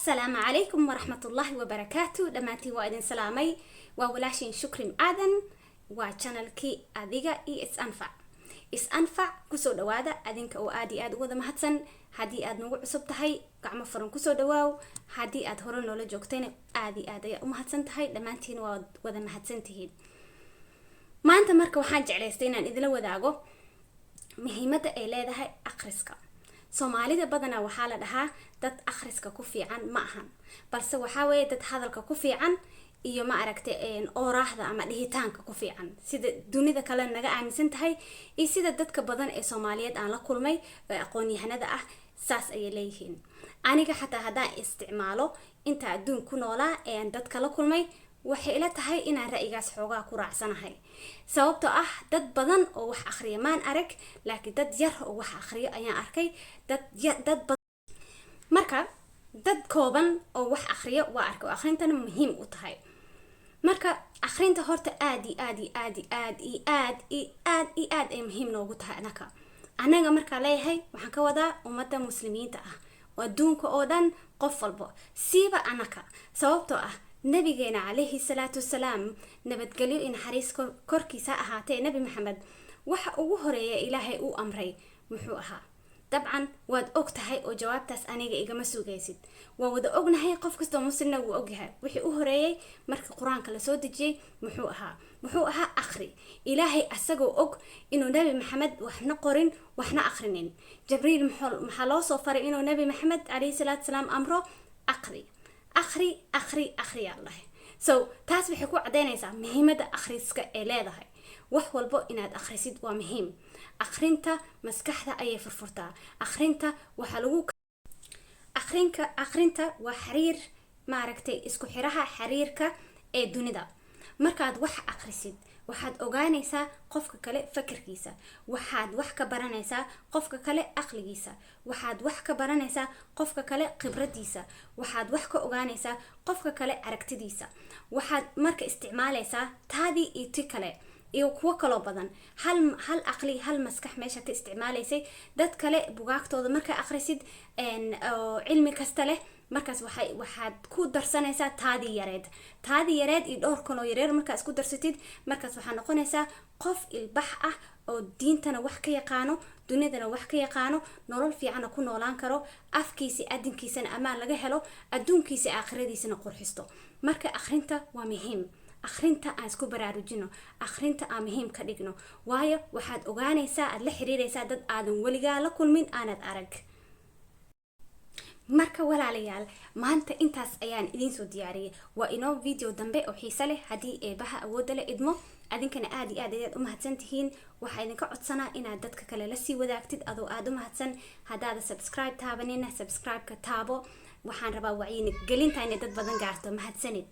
السلام عليكم ورحمة الله وبركاته. دمانتي وإذن سلامي وولاشين شكري آذن وشانل كي أديغا إس أنفع كسو دوادا أدينك أو آدي آد وذا مهتسن هادي آد نوع عصب تهي قعما فرن كسو دواو هادي آد هورن لولا جوكتين آدي آد يا مهتسن تهي دمانتين وذا مهتسن تهيد ما أنت مركو حاج عليستين أن إذا لو ذاقو مهمة إليه هاي أقرسكا soomaalida badana waxaa la dhahaa dad akhriska ku fiican ma ahan balse waxa weeye dad hadalka ku fiican iyo ma aragtay oraahda ama dhihitaanka ku fiican sida dunida kale naga aaminsan tahay iyo sida dadka badan ee Soomaaliyeed aan la kulmay ee aqoon-yahanada ah saas ay leeyihiin aniga xataa hadaan isticmaalo inta adduun ku noolaa ee dadka la kulmay waxay ila tahay inaan ra'yigaas xoogaa ku raacsanahay sababtoo ah dad badan oo wax akhriya maan arag laakiin dad yar oo wax akhriyo ayaan arkay marka dad kooban oo wax akhriyo waa arkay akhrintana muhiim u tahay marka akhrinta horta aad ay muhiim noogu tahay anaga marka leeyahay waxaan ka wadaa ummadda muslimiinta ah oo adduunka oo dhan qof walba siiba anaka sababtoo ah nabigeena calayhi salaatu wasalaam nabadgelyo in xariis korkiisa ahaatee nabi maxamed waxa ugu horeeya ilaahay uu amray muxuu ahaa dabcan waad og tahay oo jawaabtaas aniga igama sugaysid waa wada ognahay qof kasta muslimna wuu ogyahay wixii u horeeyay markii quraanka la soo dejiyay muxuu ahaa akhri ilaahay asagoo og inuu nabi maxamed waxna qorin waxna akhrinin jibriil maxaa loo soo faray inuu nabi maxamed calayhi salaatu wasalaam amro akhri allah so taas waxay ku cadeynaysaa muhiimada akhriska ee leedahay wax walbo inaad akhrisid waa muhiim akhrinta maskaxda ayay furfurtaa akhrinta waxa lagu akhrinta waa xiriir ma aragtay isku xiraha xiriirka ee dunida markaad wax akhrisid waxaad ogaanaysaa qofka kale fikirkiisa waxaad wax ka baranaysaa qofka kale aqligiisa waxaad wax ka baranaysaa qofka kale khibradiisa waxaad wax ka ogaanaysaa qofka kale aragtidiisa waxaad marka isticmaalaysaa taadii iyo ti kale iyo kuwa kale badan hal aqli hal maskax meesha ka isticmaalaysay dad kale bugaagtooda marka akhrisid cilmi kasta leh markaas waxaad ku darsanaysaa taadii yareed iyo dhowr kale oo yareer markaas ku darsatid markaas waxaa noqonaysaa qof ilbax ah oo diintana wax ka yaqaano dunidana wax ka yaqaano nolol fiican ku noolaan karo afkiisa adinkiisana amaan laga helo adduunkiisa aakhiradiisana qurxisto marka akhrinta waa muhiim akhrinta aan isku baraarujino akhrinta aan muhiim ka dhigno waayo waxaad ogaanaysaa aad la xiriiraysaa dad aadan weligaa la kulmin aanad arag marka walaalayaal maanta intaas ayaan idin soo diyaariyay waa inoo video dambe oo xiiso leh hadii eebaha awood leh idmo adinkana aad u mahadsantihiin waxa idinka codsanaa inaad dadka kale la sii wadaagtid adoo aad u mahadsan hadaad subscribe taabanina subscribe ka taabo waxaan rabaa wacyi gelinta in dad badan gaarto mahadsanid